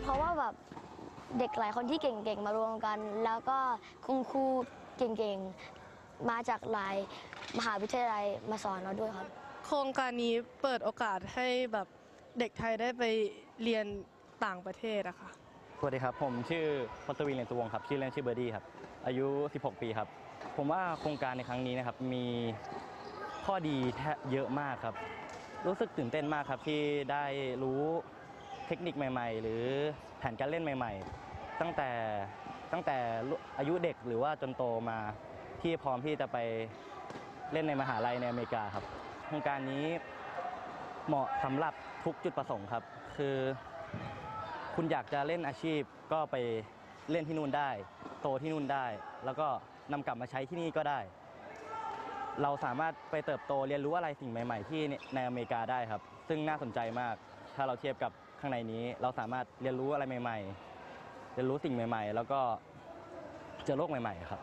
เพราะว่าแบบเด็กหลายคนที่เก่งๆมารวมกันแล้วก็คุณครูเก่งๆมาจากหลายมหาวิทยาลัยมาสอนเราด้วยครับโครงการนี้เปิดโอกาสให้แบบเด็กไทยได้ไปเรียนต่างประเทศอะค่ะสวัสดีครับผมชื่อพศวีเรียนสุวงศ์ครับชื่อเล่นชื่อเบอร์ดี้ครับอายุ16ปีครับผมว่าโครงการในครั้งนี้นะครับมีข้อดีเยอะมากครับรู้สึกตื่นเต้นมากครับที่ได้รู้เทคนิคใหม่ๆหรือแผนการเล่นใหม่ๆตั้งแต่อายุเด็กหรือว่าจนโตมาที่พร้อมที่จะไปเล่นในมหาลัยในอเมริกาครับโครงการนี้เหมาะสำหรับทุกจุดประสงค์ครับคือคุณอยากจะเล่นอาชีพก็ไปเล่นที่นู่นได้โตที่นู่นได้แล้วก็นำกลับมาใช้ที่นี่ก็ได้เราสามารถไปเติบโตเรียนรู้อะไรสิ่งใหม่ๆที่ในอเมริกาได้ครับซึ่งน่าสนใจมากถ้าเราเทียบกับข้างในนี้เราสามารถเรียนรู้อะไรใหม่ๆเรียนรู้สิ่งใหม่ๆแล้วก็เจอโลกใหม่ๆครับ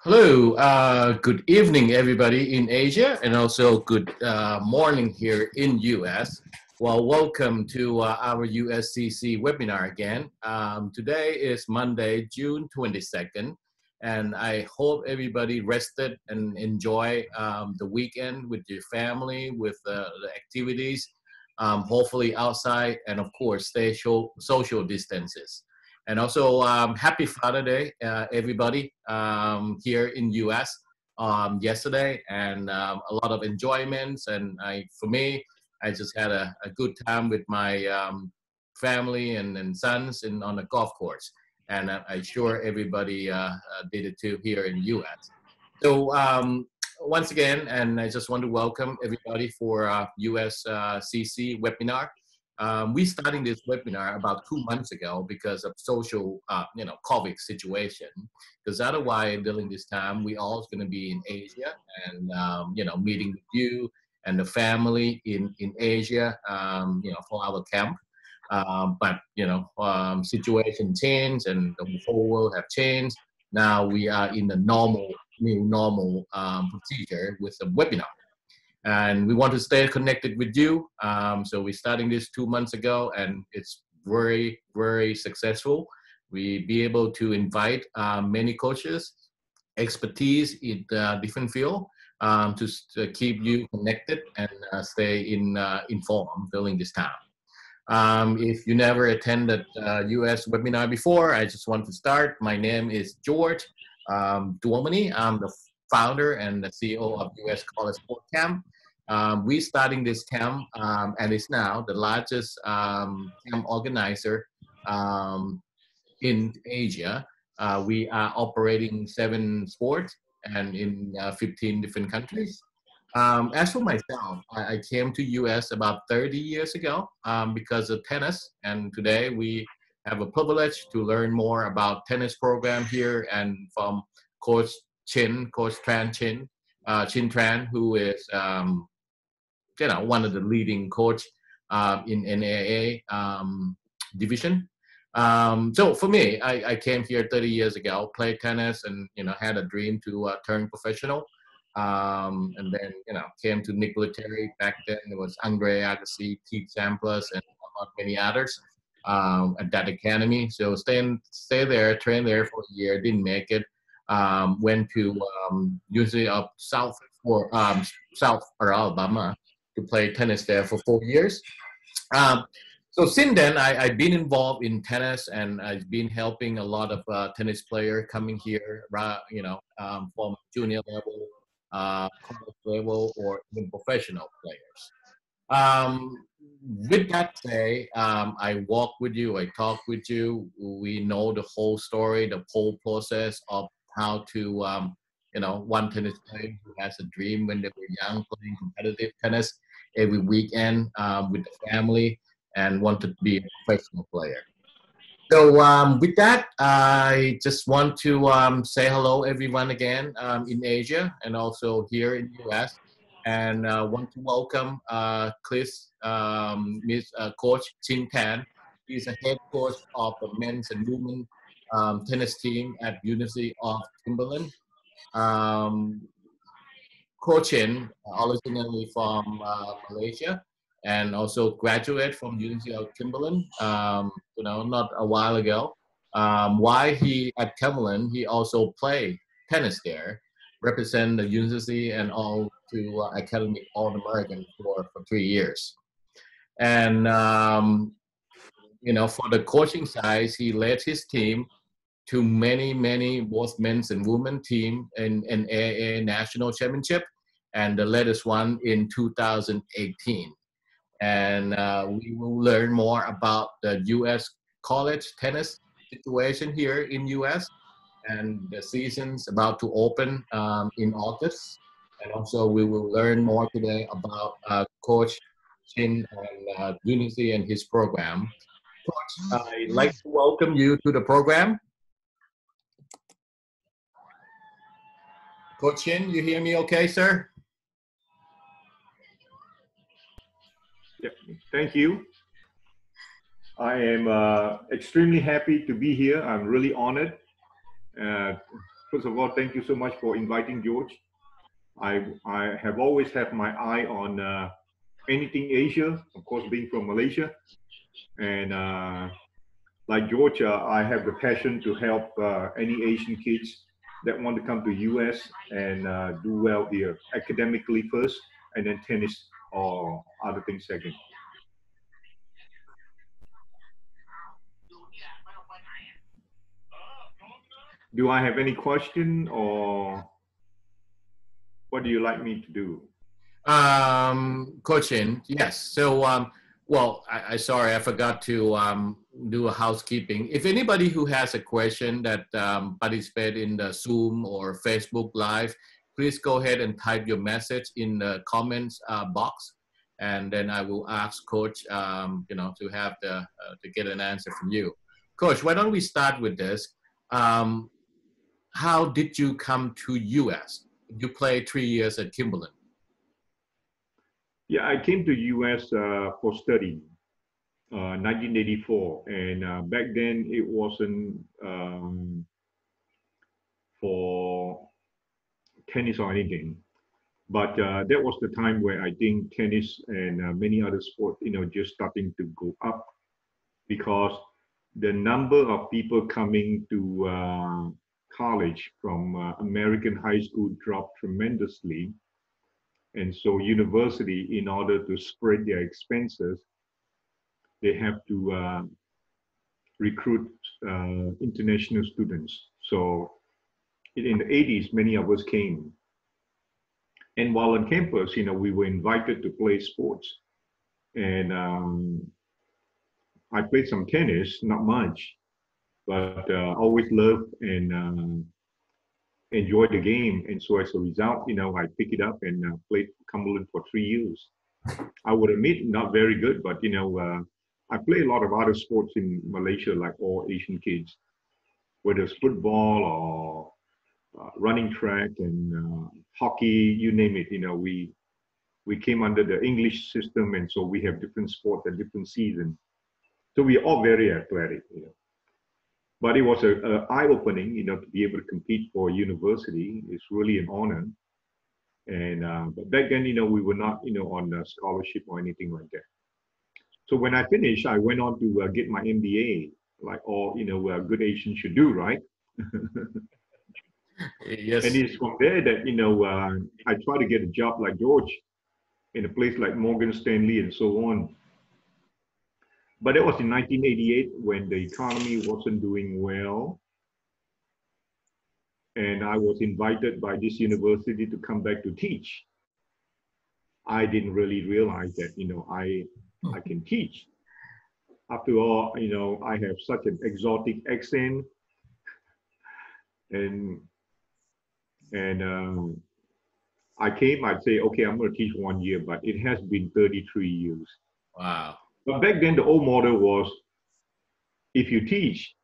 Hello, good evening, everybody in Asia, and also good morning here in US. Well, welcome to our USCC webinar again. Today is Monday, June 22nd, and I hope everybody rested and enjoy the weekend with your family, with the activities, hopefully outside, and of course, stay social distances. And also, happy Father Day, everybody here in US yesterday, and a lot of enjoyments. And for me, I just had a good time with my family and sons on the golf course. And I'm sure everybody did it too here in US. So once again, and I just want to welcome everybody for USCC webinar. We starting this webinar about 2 months ago because of social, COVID situation. Because otherwise, during this time, we all going to be in Asia and meeting with you and the family in Asia, for our camp. But situation changed and the whole world have changed. Now we are in the new normal procedure with a webinar. And we want to stay connected with you. So we're starting this 2 months ago, and it's very, very successful. We be able to invite many coaches, expertise in different field to keep you connected and stay informed during this time. If you never attended US webinar before, I just want to start. My name is George Duomani. I'm the founder and the CEO of US College Sport Camp. We're starting this camp, and it's now the largest camp organizer in Asia. We are operating 7 sports and in 15 different countries. As for myself, I came to US about 30 years ago because of tennis, and today we have a privilege to learn more about tennis program here and from Coach Coach Chin Tran, who is one of the leading coach in NAA division. So for me, I came here 30 years ago, played tennis, and had a dream to turn professional. And then came to Nicola Terry. Back then it was Andre Agassi, Keith Sampras, and many others at that academy. So stay there, train there for a year, didn't make it. Went to University of South Alabama to play tennis there for 4 years. So since then, I've been involved in tennis, and I've been helping a lot of tennis players coming here, from junior level, college level, or even professional players. Um, with that say, I walk with you, I talk with you. We know the whole story, the whole process of how to, one tennis player who has a dream when they were young, playing competitive tennis every weekend with the family and wanted to be a professional player. So with that, I just want to say hello everyone again in Asia and also here in the US, and want to welcome Chris, Coach Chin Tan. He's a head coach of the men's and women's tennis team at University of Cumberland. Um, Cochin, originally from Malaysia, and also graduate from University of Cumberland. Not a while ago. While he at Cumberland, he also played tennis there, represent the university and all to academic All American for 3 years. And for the coaching side, he led his team to many both men's and women team in AA national championship, and the latest one in 2018. And we will learn more about the U.S. college tennis situation here in U.S. and the season's about to open in August. And also we will learn more today about Coach Chin and Unity and his program. Coach, I'd like to welcome you to the program. Coach Chin, you hear me okay, sir? Yeah, thank you. I am extremely happy to be here. I'm really honored. first of all, thank you so much for inviting George. I have always had my eye on anything Asia, of course, being from Malaysia. And like George, I have the passion to help any Asian kids that want to come to US and do well here, academically first, and then tennis or other things second. Do I have any question, or what do you like me to do? Coach In, yes. So, well, I sorry, I forgot to do a housekeeping. If anybody who has a question that participate in the Zoom or Facebook Live, please go ahead and type your message in the comments box, and then I will ask Coach, you know, to have the to get an answer from you. Coach, why don't we start with this? How did you come to US? You played 3 years at Cumberland. Yeah, I came to US for study, 1984, and back then it wasn't for tennis or anything, but that was the time where I think tennis and many other sports, you know, just starting to go up, because the number of people coming to college from American high school dropped tremendously. And so university, in order to spread their expenses, they have to recruit international students. So in the 80s, many of us came. And while on campus, you know, we were invited to play sports. And I played some tennis, not much, but always loved and enjoyed the game. And so as a result, you know, I picked it up and played Cumberland for 3 years. I would admit, not very good, but, you know, I play a lot of other sports in Malaysia, like all Asian kids, whether it's football or running track and hockey, you name it. You know, we came under the English system, and so we have different sports at different seasons. So we're all very athletic, you know. But it was a eye-opening, you know, to be able to compete for university. It's really an honor. And but back then, you know, we were not, you know, on a scholarship or anything like that. So when I finished, I went on to get my MBA, like all, you know, good Asians should do, right? Yes. And it's from there that, you know, I try to get a job like George in a place like Morgan Stanley and so on. But that was in 1988 when the economy wasn't doing well. And I was invited by this university to come back to teach. I didn't really realize that, you know, I can teach. After all, you know, I have such an exotic accent, and I came, I'd say, okay, I'm going to teach 1 year, but it has been 33 years. Wow. But back then, the old model was, if you teach,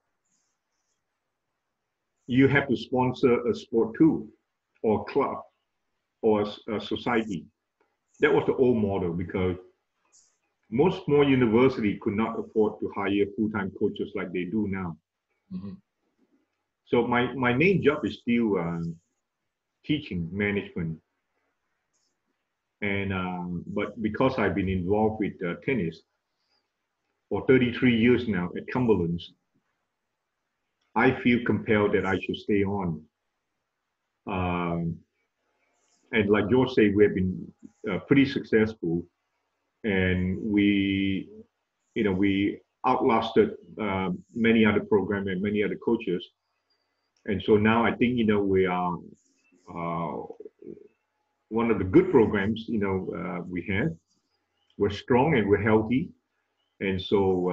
you have to sponsor a sport too, or a club, or a society. That was the old model, because most small universities could not afford to hire full-time coaches like they do now. Mm-hmm. So my main job is still teaching management. And but because I've been involved with tennis for 33 years now at Cumberlands, I feel compelled that I should stay on. And like George said, we have been pretty successful, and we, you know, we outlasted many other programs and many other coaches. And so now I think, you know, we are one of the good programs, you know, we have. We're strong and we're healthy. And so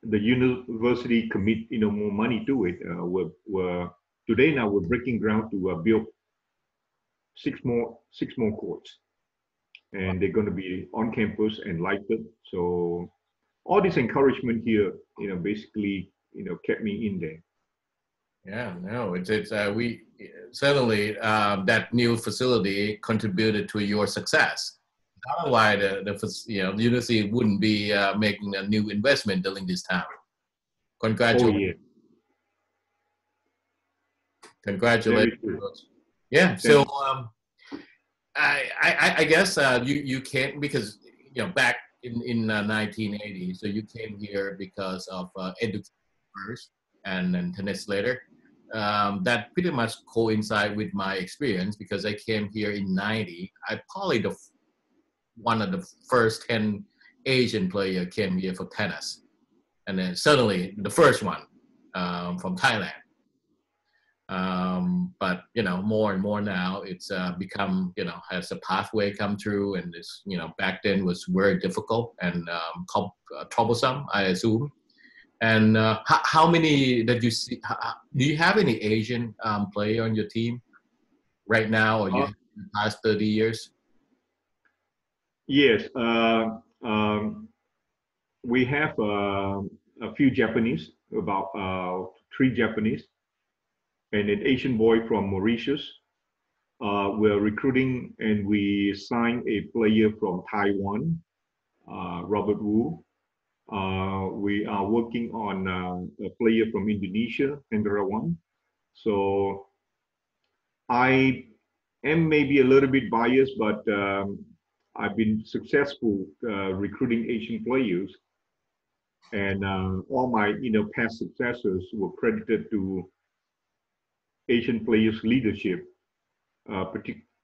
the university commit, you know, more money to it. We're today now we're breaking ground to build six more courts, and they're going to be on campus and lighted. So all this encouragement here, you know, basically, you know, kept me in there. Yeah, no, it's we certainly that new facility contributed to your success. Otherwise, the university wouldn't be making a new investment during this time. Congratulations. Oh yeah. Congratulations. Very true. Yeah. Thank So you. I guess you came because back in 1980. So you came here because of education first, and then tennis later. That pretty much coincide with my experience because I came here in '90. I probably one of the first 10 Asian player came here for tennis, and then suddenly the first one from Thailand. But more and more now it's become has a pathway come through, and this back then was very difficult and troublesome, I assume. And how many that you see? Do you have any Asian player on your team right now, or you Uh, have in the past 30 years? yes, we have a few Japanese, about three Japanese, and an Asian boy from Mauritius. We're recruiting, and we signed a player from Taiwan, Robert Wu. We are working on a player from Indonesia, Hendrawan. So I am maybe a little bit biased, but I've been successful recruiting Asian players, and all my past successes were credited to Asian players' leadership,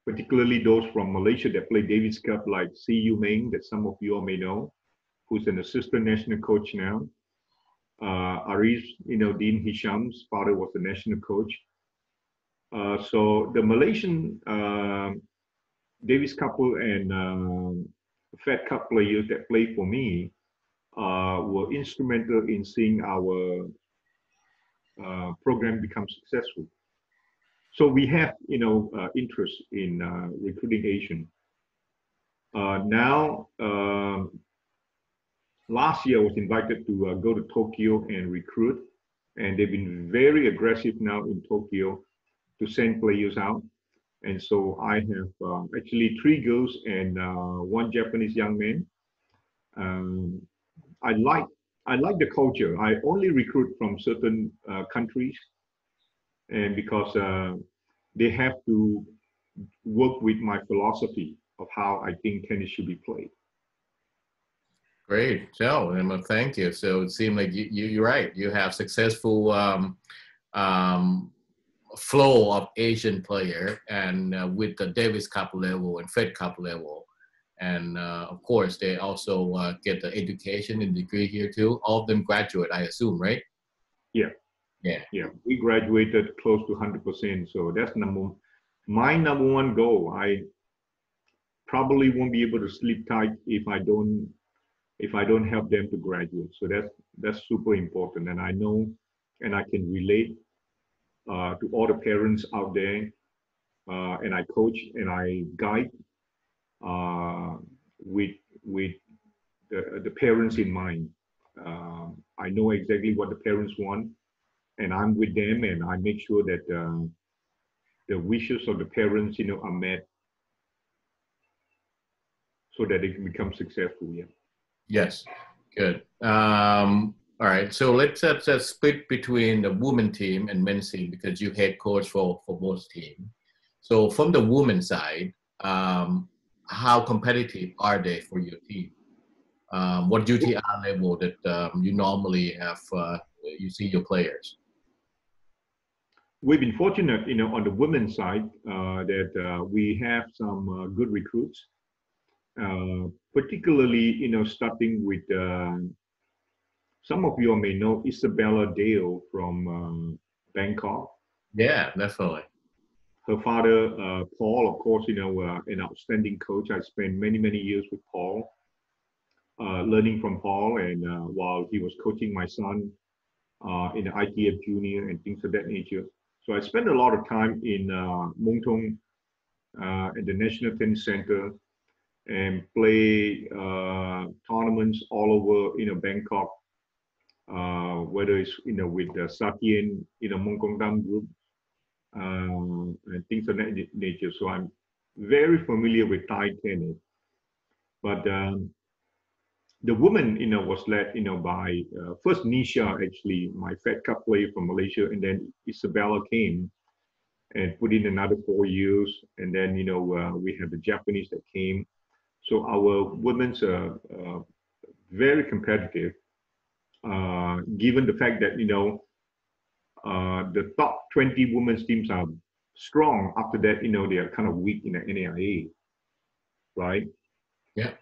particularly those from Malaysia that play Davis Cup, like Si Yu Meng, that some of you all may know, who's an assistant national coach now. Arif, Dean Hisham's father was the national coach. So the Malaysian Davis Couple and Fed Cup players that played for me were instrumental in seeing our program become successful. So we have, interest in recruiting Asian. Now, last year I was invited to go to Tokyo and recruit, and they've been very aggressive now in Tokyo to send players out. And so I have actually three girls and one Japanese young man. Um, I like the culture. I only recruit from certain countries, and because they have to work with my philosophy of how I think tennis should be played. Great, Joe. Thank you. So it seemed like you're right. You have successful um, flow of Asian player, and with the Davis Cup level and Fed Cup level, and of course they also get the education and degree here too. All of them graduate, I assume, right? Yeah, Yeah. yeah. We graduated close to 100%. So that's my number one goal. I probably won't be able to sleep tight if I don't help them to graduate. So that's super important. And I know, and I can relate to all the parents out there. And I coach and I guide with the parents in mind. I know exactly what the parents want, and I'm with them, and I make sure that the wishes of the parents, are met, so that they can become successful. Yeah. Yes. Good. All right. So let's split between the women team and men's team because you head coach for both teams. So from the women side, how competitive are they for your team? What UTR level that you normally have you see your players? We've been fortunate, on the women's side, that we have some good recruits, particularly, starting with some of you may know Isabella Dale from Bangkok. Yeah, definitely. Her father, Paul, of course, an outstanding coach. I spent many, many years with Paul, learning from Paul, and while he was coaching my son in the ITF junior and things of that nature. So I spent a lot of time in Mungtong at the National Tennis Center and play tournaments all over, Bangkok, whether it's, with the Satien, Mongkong Dam group, and things of that nature. So I'm very familiar with Thai tennis. But the woman, was led, by first Nisha, actually, my Fed Cup player from Malaysia, and then Isabella came. and put in another 4 years. And then, we have the Japanese that came. So our women's are very competitive, given the fact that, the top 20 women's teams are strong. After that, they are kind of weak in the NAIA, right? Yeah.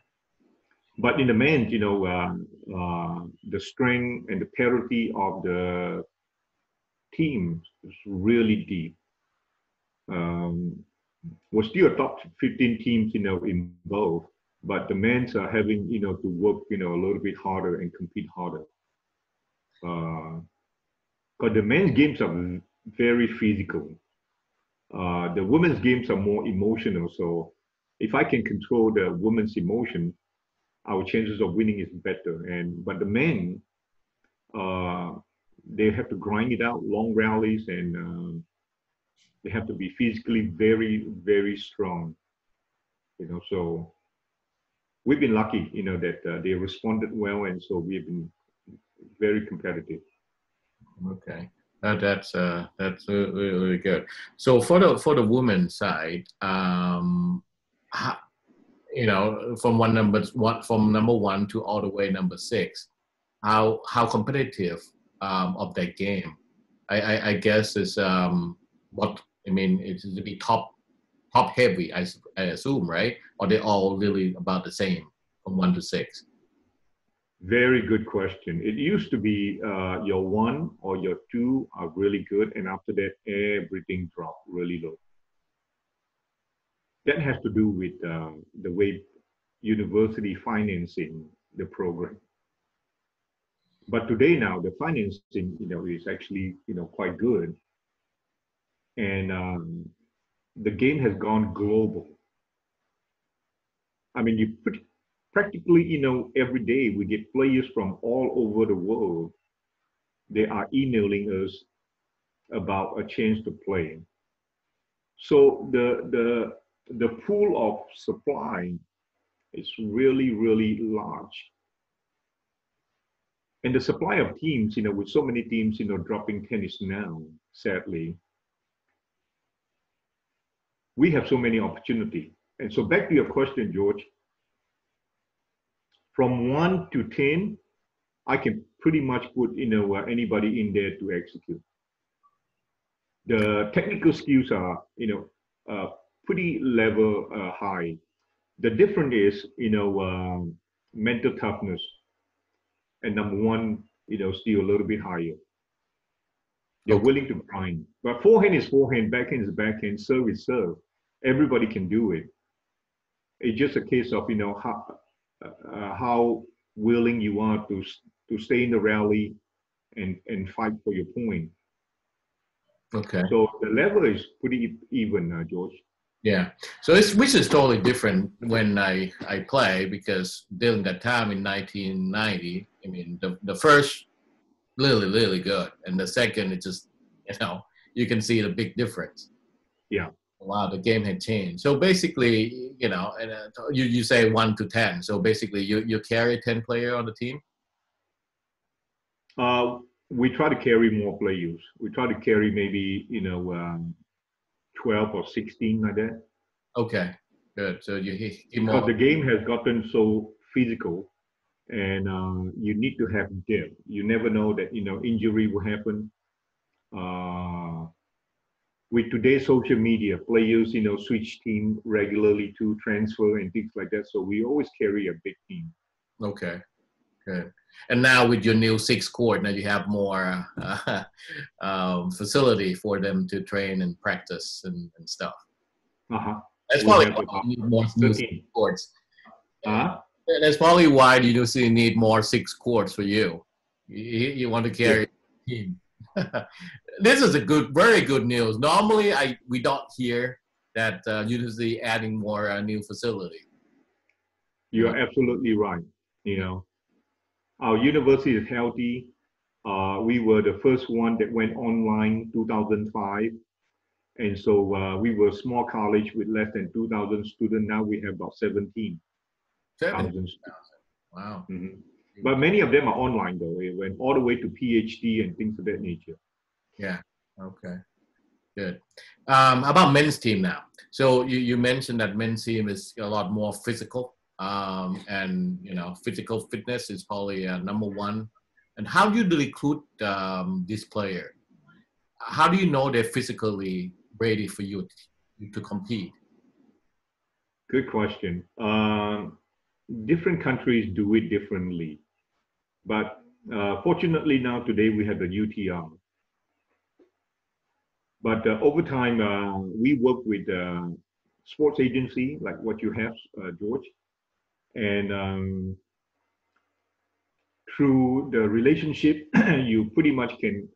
But in the men's, the strength and the parity of the teams is really deep. We're still a top 15 teams, in both, but the men's are having, to work, a little bit harder and compete harder. Because the men's games are very physical. The women's games are more emotional. So if I can control the women's emotion, our chances of winning is better. But the men, they have to grind it out, long rallies, and they have to be physically very, very strong. So we've been lucky, that they responded well, and so we've been very competitive. Okay. That's really, really good. So for the women's side, from number one to all the way number 6, how competitive of that game? I guess is it's to be top heavy. I assume, right? Or they all really about the same from 1 to 6? Very good question. It used to be your 1 or your 2 are really good, and after that, everything dropped really low. That has to do with the way university financing the program. But today now, the financing, is actually, quite good, and the game has gone global. I mean, practically, every day we get players from all over the world. They are emailing us about a chance to play. So the pool of supply is really, really large. And the supply of teams, with so many teams, dropping tennis now, sadly, we have so many opportunities. And so back to your question, George, from 1 to 10, I can pretty much put, anybody in there to execute. The technical skills are, pretty level high. The difference is, mental toughness. And number 1, still a little bit higher. They're willing to grind. But forehand is forehand, backhand is backhand, serve is serve. Everybody can do it. It's just a case of, how willing you are to stay in the rally and fight for your point. Okay. So the level is pretty even, George. Yeah. So which is totally different when I play, because during that time in 1990, the first really, really good, and the second it just you can see the big difference. Yeah. Wow, the game had changed. So basically, and you say 1 to 10. So basically, you carry 10 player on the team. We try to carry more players. We try to carry maybe 12 or 16 like that. Okay, good. So you because the game has gotten so physical, and you need to have depth. You never know that injury will happen. With today's social media, players switch team regularly to transfer and things like that. So we always carry a big team. Okay, good. And now with your new 6 court, now you have more facility for them to train and practice and stuff. That's probably why you need more new 6 courts. That's probably why you need more 6 courts for you. You want to carry a team. This is very good news. Normally, we don't hear that university adding more new facility. You're absolutely right. Our university is healthy. We were the first one that went online 2005. And so we were a small college with less than 2,000 students. Now we have about 17,000 students. Wow. Mm-hmm. But many of them are online, though. It went all the way to PhD and things of that nature. Yeah. Okay. Good. About men's team now. So you mentioned that men's team is a lot more physical, and physical fitness is probably number one. And how do you recruit this player? How do you know they're physically ready for you to compete? Good question. Different countries do it differently, but fortunately now today we have the UTR. But over time, we work with sports agency like what you have, George, and through the relationship, you pretty much can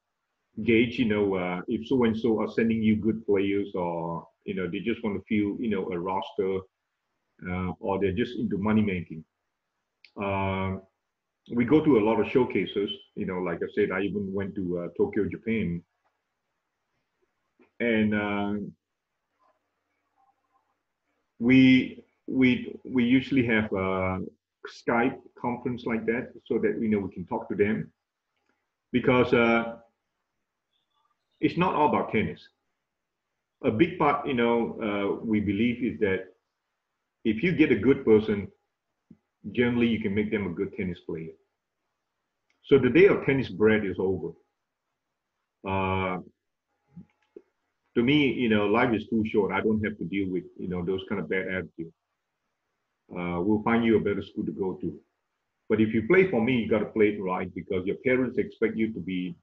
gauge, if so and so are sending you good players, or they just want to fill, a roster, or they're just into money making. We go to a lot of showcases. Like I said, I even went to Tokyo, Japan, and we usually have a Skype conference like that, so that we can talk to them, because it's not all about tennis. A big part, we believe, is that if you get a good person, generally you can make them a good tennis player. So the day of tennis bread is over. To me, life is too short. I don't have to deal with, those kind of bad attitude. We'll find you a better school to go to. But if you play for me, you got to play it right, because your parents expect you to be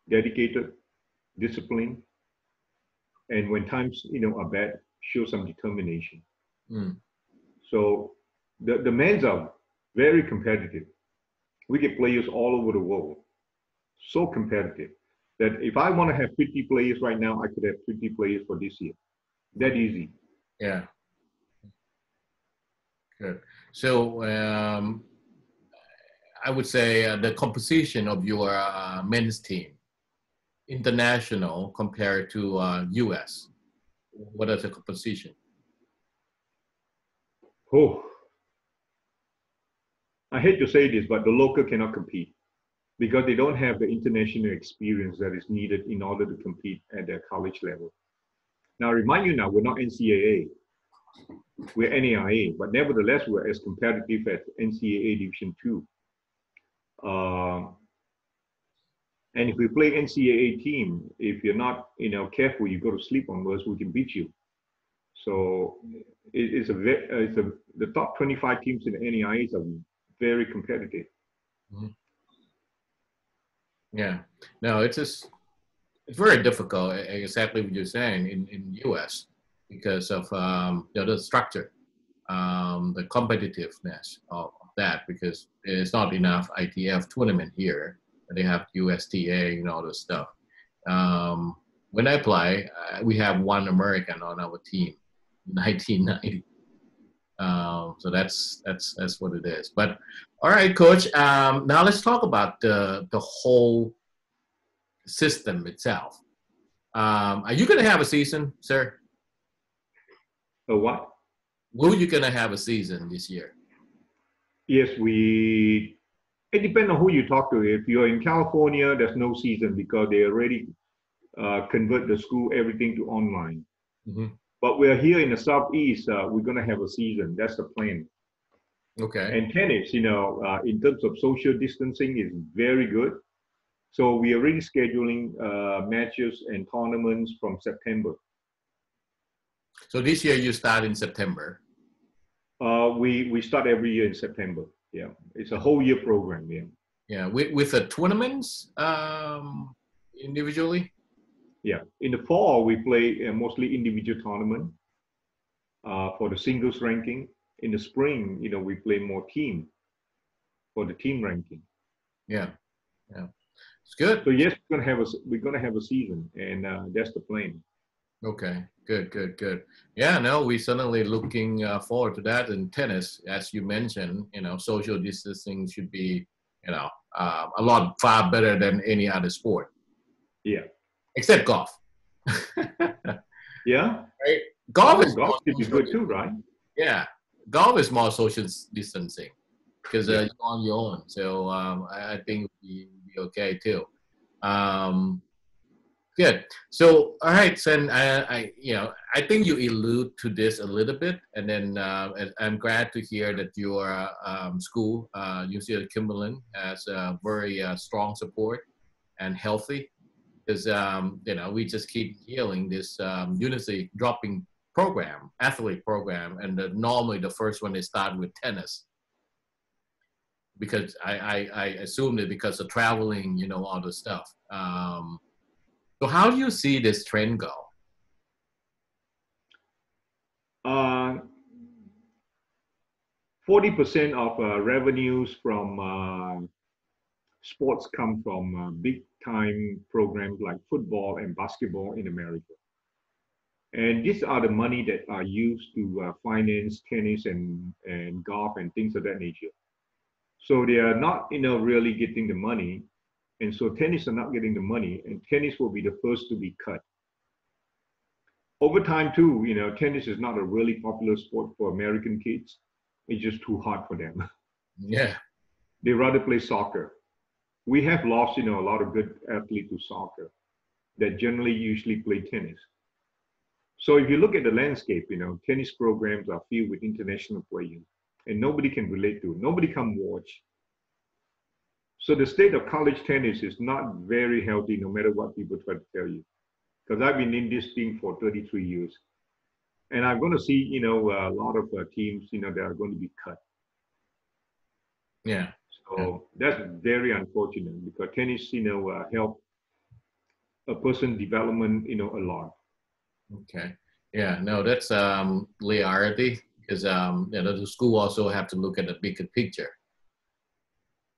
dedicated, disciplined, and when times, are bad, show some determination. Mm. So the men's are very competitive. We get players all over the world, so competitive that if I want to have 50 players right now, I could have 50 players for this year. That easy. Yeah. Good. So I would say the composition of your men's team, international compared to U.S. What is the composition? Oh, I hate to say this, but the local cannot compete because they don't have the international experience that is needed in order to compete at their college level. Now, I remind you now, we're not NCAA. We're NAIA, but nevertheless, we're as competitive as NCAA Division II. And if we play NCAA team, if you're not, careful, you go to sleep on us, we can beat you. So the top 25 teams in the NAIAs are very competitive. Mm-hmm. Yeah, no, it's very difficult. Exactly what you're saying in U.S. because of the structure, the competitiveness of that, because there's not enough ITF tournament here. They have USTA and all this stuff. When I play, we have one American on our team, 1990. So that's what it is. But all right, Coach. Now let's talk about the whole system itself. Are you going to have a season, sir? A what? Will you going to have a season this year? Yes, it depends on who you talk to. If you're in California, there's no season because they already convert the school, everything to online. Mm-hmm. But we're here in the Southeast, we're going to have a season. That's the plan. Okay. And tennis, in terms of social distancing, is very good. So we are already scheduling matches and tournaments from September. So this year you start in September. We start every year in September. Yeah, it's a whole year program. Yeah. Yeah, with the tournaments individually. Yeah, in the fall we play mostly individual tournament for the singles ranking. In the spring, we play more team for the team ranking. Yeah, yeah, it's good. So yes, we're gonna have a season, and that's the plan. Okay, good. Yeah, no, we certainly looking forward to that. In tennis, as you mentioned, social distancing should be, a lot far better than any other sport. Yeah. Except golf. Yeah. Right? Golf should be good too, right? Yeah, golf is more social distancing because you're on your own. So I think we'll be okay too. Good. So, all right, Sen. I think you allude to this a little bit, and then I'm glad to hear that your school, UC Cumberland, has a very strong support and healthy. Because we just keep hearing this Unity dropping program, athlete program, and normally the first one they start with tennis because I assumed it because of traveling, all the stuff. So how do you see this trend go? Uh, 40% of revenues from sports come from big time programs like football and basketball in America. And these are the money that are used to finance tennis and golf and things of that nature. So they are not, really getting the money. And so tennis are not getting the money, and tennis will be the first to be cut. Over time too, tennis is not a really popular sport for American kids. It's just too hard for them. Yeah. They rather play soccer. We have lost, a lot of good athletes to soccer that generally usually play tennis. So if you look at the landscape, tennis programs are filled with international players and nobody can relate to it. Nobody come watch. So the state of college tennis is not very healthy no matter what people try to tell you. Because I've been in this thing for 33 years. And I'm going to see, a lot of teams, that are going to be cut. Yeah. So that's very unfortunate because tennis, help a person development, a lot. Okay. Yeah. No, that's reality because the school also have to look at the bigger picture.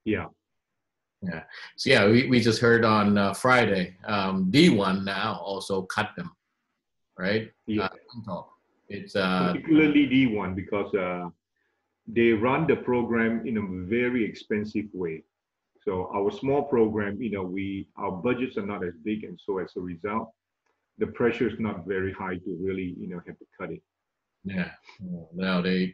Yeah. Yeah. So yeah, we just heard on Friday, D1 now also cut them, right? Yeah. It's Particularly D1 because they run the program in a very expensive way. So our small program, our budgets are not as big, and so as a result, the pressure is not very high to really, have to cut it. yeah. No, they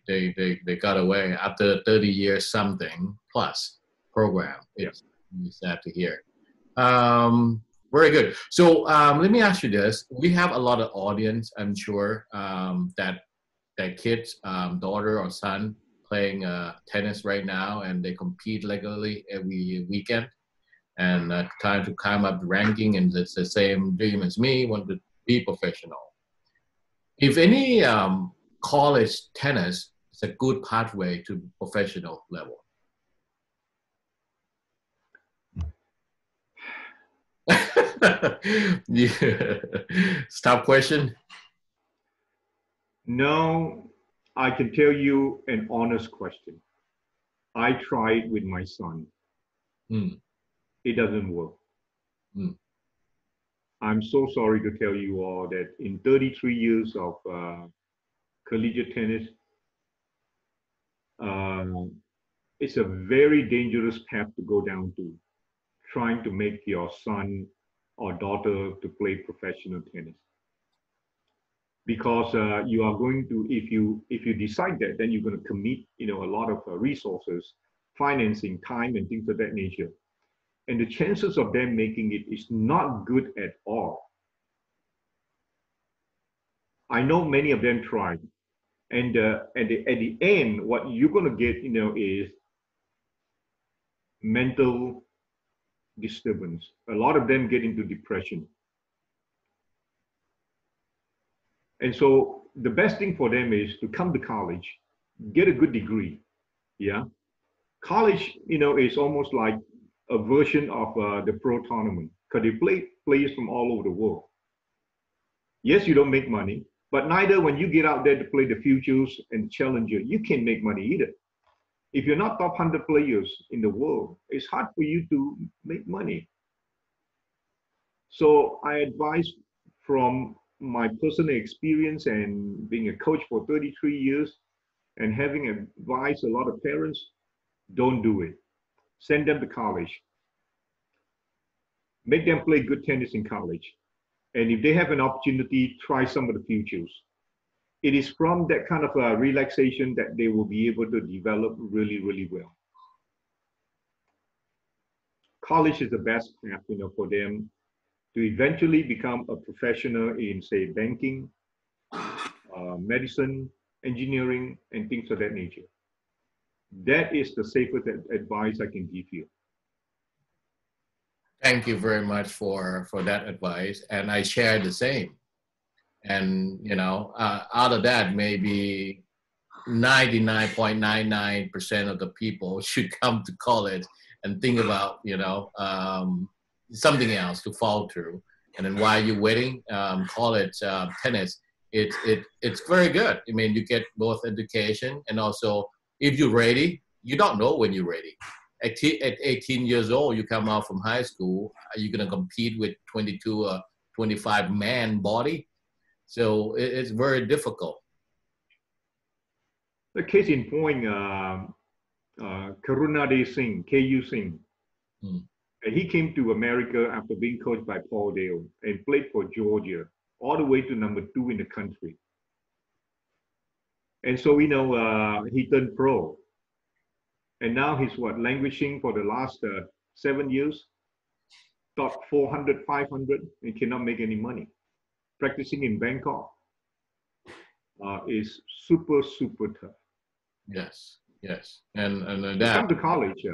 got away after 30 years something plus program. It's sad to hear. Very good. So let me ask you this: we have a lot of audience, I'm sure, that kids, daughter or son, playing tennis right now, and they compete regularly every weekend, and trying to climb up the ranking, and it's the same dream as me, want to be professional. If any college tennis is a good pathway to professional level. Yeah. Stop question. No, I can tell you an honest question. I tried with my son. Mm. It doesn't work. Mm. I'm so sorry to tell you all that in 33 years of collegiate tennis, it's a very dangerous path to go down to, trying to make your son or daughter to play professional tennis. Because you are going to, if you decide that, then you're going to commit, a lot of resources, financing, time, and things of that nature. And the chances of them making it is not good at all. I know many of them tried, and at the end, what you're going to get, is mental disturbance. A lot of them get into depression. And so the best thing for them is to come to college, get a good degree. Yeah. College, is almost like a version of the pro tournament because they play players from all over the world. Yes, you don't make money, but neither when you get out there to play the futures and challenger, you can't make money either. If you're not top 100 players in the world, it's hard for you to make money. So I advise from my personal experience and being a coach for 33 years and having advised a lot of parents, don't do it. Send them to college. Make them play good tennis in college. And if they have an opportunity, try some of the futures. It is from that kind of relaxation that they will be able to develop really, really well. College is the best path, for them to eventually become a professional in, say, banking, medicine, engineering, and things of that nature. That is the safest advice I can give you. Thank you very much for that advice, and I share the same. And out of that, maybe 99.99% of the people should come to college and think about something else to follow through. And then while you're waiting, college tennis, it's very good. I mean, you get both education and also, if you're ready, you don't know when you're ready. At 18 years old, you come out from high school, are you going to compete with 22 or 25 man body? So it's very difficult. The case in point, Karunade Singh, KU Singh. He came to America after being coached by Paul Dale and played for Georgia all the way to number 2 in the country. And so, he turned pro. And now he's languishing for the last 7 years, top 400, 500, and cannot make any money. Practicing in Bangkok is super, super tough. Yes. And that. Come to college.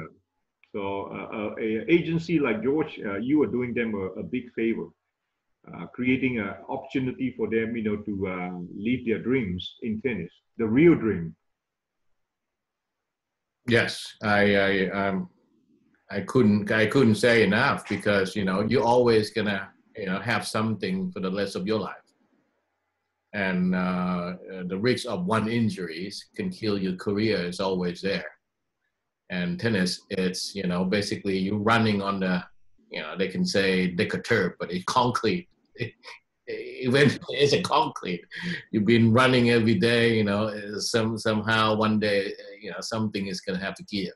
So an agency like George, you are doing them a big favor, creating an opportunity for them, to live their dreams in tennis, the real dream. Yes, I couldn't say enough, because you're always gonna have something for the rest of your life, and the risk of one injury can kill your career is always there. And tennis, it's basically you're running on the they can say deck turf, but it's concrete. Eventually, it's a concrete. You've been running every day. Somehow one day something is gonna have to give.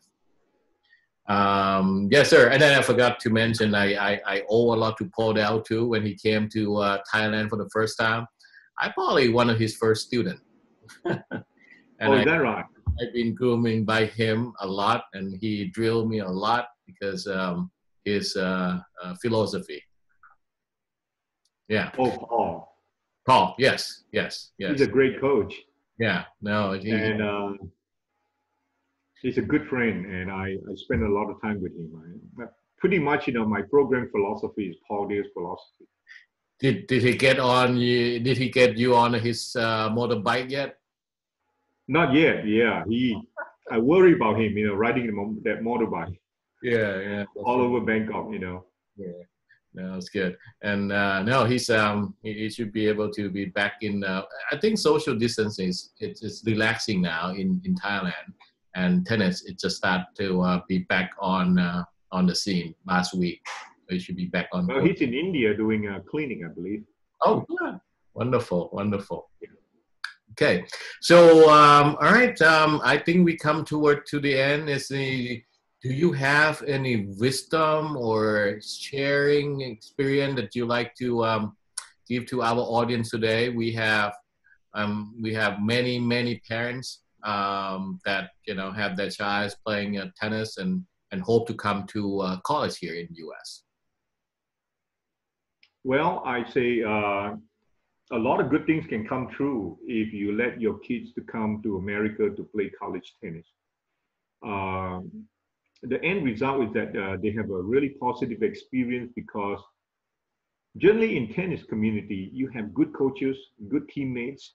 Yes, sir. And then I forgot to mention I owe a lot to Paul Dell too. When he came to Thailand for the first time, I probably one of his first students. Is that right? I've been grooming by him a lot, and he drilled me a lot because his philosophy. Yeah. Oh, Paul. Paul, yes. He's a great coach. Yeah, no. And he's a good friend, and I spend a lot of time with him. Pretty much, my program philosophy is Paul Dale's philosophy. Did he get on you? Did he get you on his motorbike yet? Not yet. Yeah, I worry about him. Riding that motorbike. Yeah. All over Bangkok. Yeah. No, it's good. And no, he should be able to be back in. I think social distancing it's relaxing now in Thailand, and tennis it just started to be back on the scene last week. So he should be back on. Well, he's in India doing a clinic, I believe. Oh, yeah. Wonderful. Okay, so all right, I think we come to the end. Do you have any wisdom or sharing experience that you like to give to our audience today? We have many parents that have their child playing tennis and hope to come to college here in the U.S. Well, I say a lot of good things can come true if you let your kids to come to America to play college tennis. The end result is that they have a really positive experience, because generally in tennis community, you have good coaches, good teammates,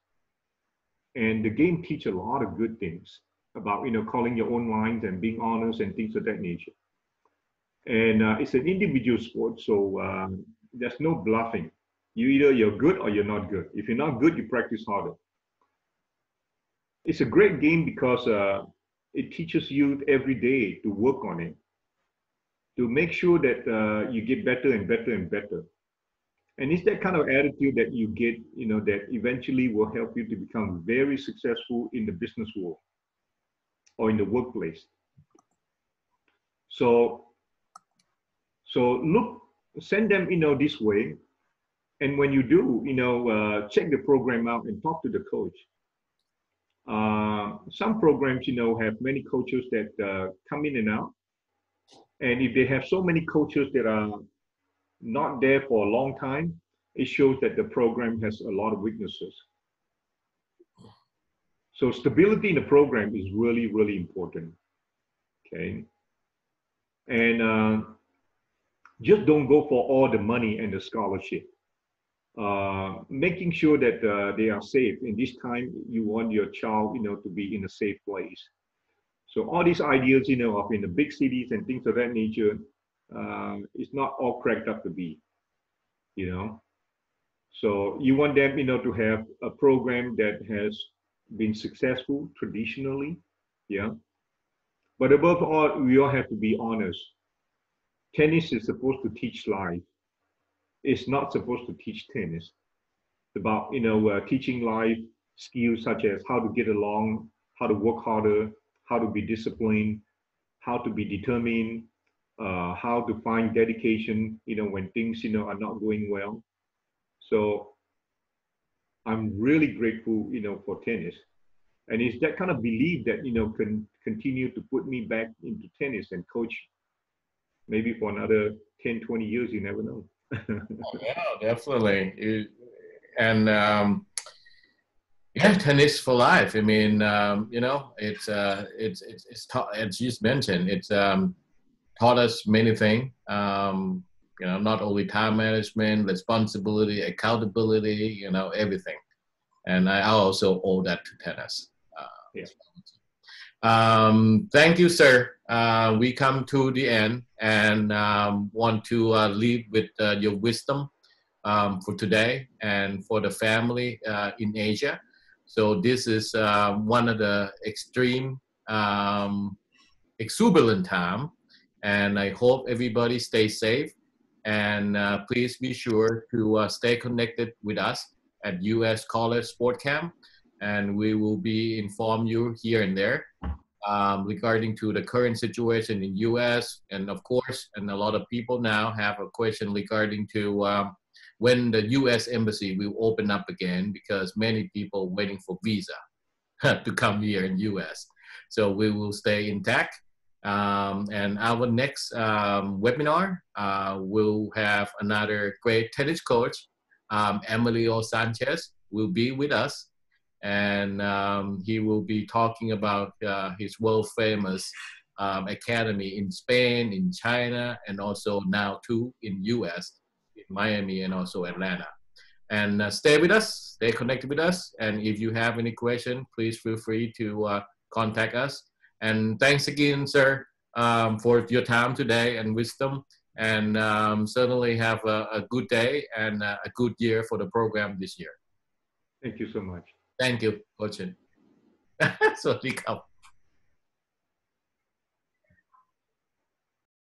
and the game teach a lot of good things about, calling your own lines and being honest and things of that nature. And it's an individual sport, so there's no bluffing. You're good or you're not good. If you're not good, you practice harder. It's a great game because it teaches you every day to work on it, to make sure that you get better and better and better. And it's that kind of attitude that you get, that eventually will help you to become very successful in the business world or in the workplace. So send them, this way. And when you do, check the program out and talk to the coach. Some programs, have many coaches that come in and out. And if they have so many coaches that are not there for a long time, it shows that the program has a lot of weaknesses. So stability in the program is really, really important. Okay. And just don't go for all the money and the scholarship. Making sure that they are safe. In this time, you want your child, to be in a safe place. So all these ideas, of in the big cities and things of that nature, it's not all cracked up to be, So you want them, to have a program that has been successful traditionally, yeah. But above all, we all have to be honest. Tennis is supposed to teach life. It's not supposed to teach tennis. It's about, teaching life skills such as how to get along, how to work harder, how to be disciplined, how to be determined, how to find dedication, when things, are not going well. So I'm really grateful, for tennis. And it's that kind of belief that, can continue to put me back into tennis and coach maybe for another 10, 20 years, you never know. Yeah, definitely. And yeah, tennis for life. I mean, it's taught, as you mentioned, it's taught us many things. Not only time management, responsibility, accountability, everything. And I also owe that to tennis. Yeah. Thank you, sir. We come to the end and want to leave with your wisdom for today and for the family in Asia. So this is one of the extreme, exuberant time, and I hope everybody stays safe. And please be sure to stay connected with us at US College Sport Camp, and we will be inform you here and there regarding to the current situation in US. And of course, and a lot of people now have a question regarding to when the US Embassy will open up again, because many people waiting for visa to come here in US. So we will stay intact. And our next webinar will have another great tennis coach, Emilio Sanchez, will be with us. And he will be talking about his world famous academy in Spain, in China, and also now too in US, in Miami and also Atlanta. And stay with us, stay connected with us. And if you have any question, please feel free to contact us. And thanks again, sir, for your time today and wisdom. And certainly have a good day and a good year for the program this year. Thank you so much. Thank you, Coach. สวัสดีครับ